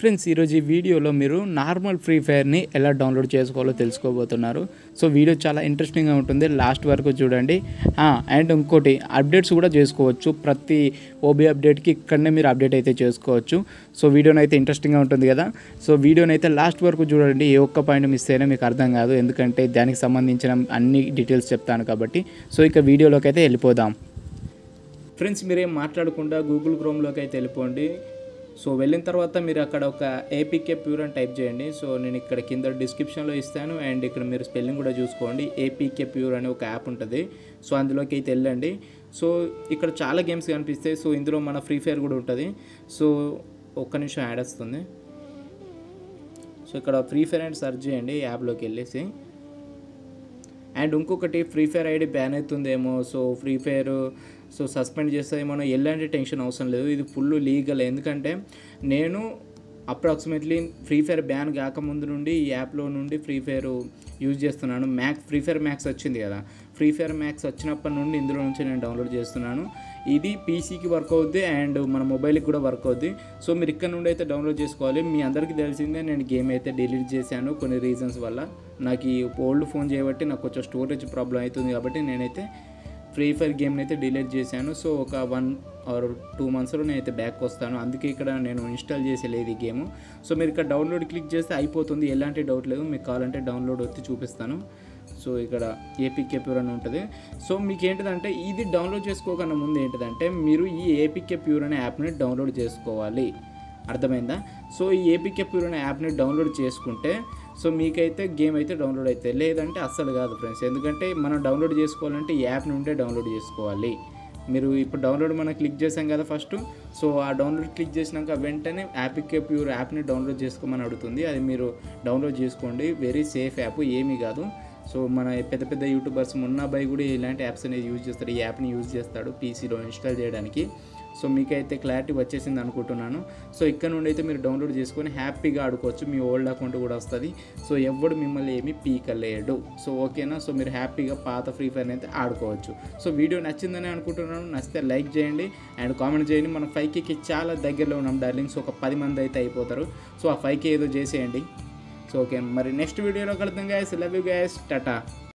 Friends ఈరోజు ఈ వీడియోలో మీరు నార్మల్ ఫ్రీ ఫైర్ని ఎలా డౌన్లోడ్ చేసుకోవాలో తెలుసుకోబోతున్నారు. సో వీడియో చాలా ఇంట్రెస్టింగ్గా ఉంటుంది, లాస్ట్ వరకు చూడండి. అండ్ ఇంకోటి అప్డేట్స్ కూడా చేసుకోవచ్చు, ప్రతి ఓబీ అప్డేట్కి ఇక్కడనే మీరు అప్డేట్ అయితే చేసుకోవచ్చు. సో వీడియోని అయితే ఇంట్రెస్టింగ్గా ఉంటుంది కదా. సో వీడియోని అయితే లాస్ట్ వరకు చూడండి, ఏ ఒక్క పాయింట్ మిస్ అయినా మీకు అర్థం కాదు, ఎందుకంటే దానికి సంబంధించిన అన్ని డీటెయిల్స్ చెప్తాను కాబట్టి. సో ఇక వీడియోలోకి అయితే వెళ్ళిపోదాం. ఫ్రెండ్స్ మీరేం మాట్లాడకుండా గూగుల్ క్రోమ్లోకి అయితే వెళ్ళిపోండి. సో వెళ్ళిన తర్వాత మీరు అక్కడ ఒక ఏపీకే ప్యూర్ అని టైప్ చేయండి. సో నేను ఇక్కడ కింద డిస్క్రిప్షన్లో ఇస్తాను, అండ్ ఇక్కడ మీరు స్పెల్లింగ్ కూడా చూసుకోండి. ఏపీకే ప్యూర్ అనే ఒక యాప్ ఉంటుంది. సో అందులోకి అయితే వెళ్ళండి. సో ఇక్కడ చాలా గేమ్స్ కనిపిస్తాయి. సో ఇందులో మన ఫ్రీ ఫైర్ కూడా ఉంటుంది. సో ఒక్క నిమిషం యాడ్ వస్తుంది. సో ఇక్కడ ఫ్రీ ఫైర్ అండ్ సెర్చ్ చేయండి యాప్లోకి వెళ్ళేసి. అండ్ ఇంకొకటి, ఫ్రీ ఫైర్ ఐడి బ్యాన్ అవుతుందేమో, so free fire so suspend చేస్తుందేమో, ఎలాంటి టెన్షన్ అవసరం లేదు. ఇది ఫుల్ లీగల్. ఎందుకంటే నేను అప్రాక్సిమేట్లీ ఫ్రీ ఫైర్ బ్యాన్ కాకముందు నుండి ఈ యాప్లో నుండి ఫ్రీ ఫైర్ యూజ్ చేస్తున్నాను. ఫ్రీ ఫైర్ మ్యాక్స్ వచ్చింది కదా, ఫ్రీ ఫైర్ మ్యాక్స్ వచ్చినప్పటి నుండి ఇందులో నుంచి నేను డౌన్లోడ్ చేస్తున్నాను. ఇది పీసీకి వర్క్ అవుద్ది అండ్ మన మొబైల్కి కూడా వర్క్ అవుద్ది. సో మీరు ఇక్కడ నుండి అయితే డౌన్లోడ్ చేసుకోవాలి. మీ అందరికీ తెలిసిందే, నేను గేమ్ అయితే డిలీట్ చేశాను కొన్ని రీజన్స్ వల్ల. నాకు ఈ ఓల్డ్ ఫోన్ చేయబట్టి నాకు కొంచెం స్టోరేజ్ ప్రాబ్లం అవుతుంది, కాబట్టి నేనైతే ఫ్రీ ఫైర్ గేమ్ని అయితే డిలీట్ చేశాను. సో ఒక 1 or 2 monthsలో నేనైతే బ్యాక్ వస్తాను. అందుకే ఇక్కడ నేను ఇన్స్టాల్ చేసేలేదు ఈ గేమ్. సో మీరు ఇక్కడ డౌన్లోడ్ క్లిక్ చేస్తే అయిపోతుంది, ఎలాంటి డౌట్ లేదు. మీకు కావాలంటే డౌన్లోడ్ వచ్చి చూపిస్తాను. సో ఇక్కడ ఏపీకే ప్యూర్ అని ఉంటుంది. సో మీకు ఏంటిదంటే ఇది డౌన్లోడ్ చేసుకోకన్నా ముందు ఏంటిదంటే మీరు ఈ ఏపీకే ప్యూర్ అనే యాప్ని డౌన్లోడ్ చేసుకోవాలి. అర్థమైందా? సో ఈ ఏపీకే ప్యూర్ అనే యాప్ని డౌన్లోడ్ చేసుకుంటే సో మీకైతే గేమ్ అయితే డౌన్లోడ్ అవుతాయి, లేదంటే అస్సలు కాదు ఫ్రెండ్స్. ఎందుకంటే మనం డౌన్లోడ్ చేసుకోవాలంటే ఈ యాప్ నుండే డౌన్లోడ్ చేసుకోవాలి. మీరు ఇప్పుడు డౌన్లోడ్ మనం క్లిక్ చేసాం కదా ఫస్ట్. సో ఆ డౌన్లోడ్ క్లిక్ చేసినాక వెంటనే ఏపీకే ప్యూర్ యాప్ని డౌన్లోడ్ చేసుకోమని అడుగుతుంది. అది మీరు డౌన్లోడ్ చేసుకోండి. వెరీ సేఫ్ యాప్, ఏమీ కాదు. సో మన పెద్ద పెద్ద యూట్యూబర్స్ మున్నాబాయ్ కూడా ఇలాంటి యాప్స్ అనేది యూజ్ చేస్తాడు, ఈ యాప్ని యూజ్ చేస్తాడు పీసీలో ఇన్స్టాల్ చేయడానికి. సో మీకైతే క్లారిటీ వచ్చేసింది అనుకుంటున్నాను. సో ఇక్కడ నుండి అయితే మీరు డౌన్లోడ్ చేసుకొని హ్యాపీగా ఆడుకోవచ్చు. మీ ఓల్డ్ అకౌంట్ కూడా వస్తుంది. సో ఎవడు మిమ్మల్ని ఏమీ పీకలేడు. సో ఓకేనా? సో మీరు హ్యాపీగా పాత ఫ్రీ ఫైర్ అయితే ఆడుకోవచ్చు. సో వీడియో నచ్చిందని అనుకుంటున్నాను. నచ్చితే లైక్ చేయండి అండ్ కామెంట్ చేయండి. మనం 5Kకి చాలా దగ్గరలో ఉన్నాం డార్లింగ్స్. ఒక 10 మంది అయితే అయిపోతారు. సో ఆ 5K ఏదో చేసేయండి. సో ఓకే, మరి నెక్స్ట్ వీడియోలో కలుద్దాం guys. Love you guys, Tata.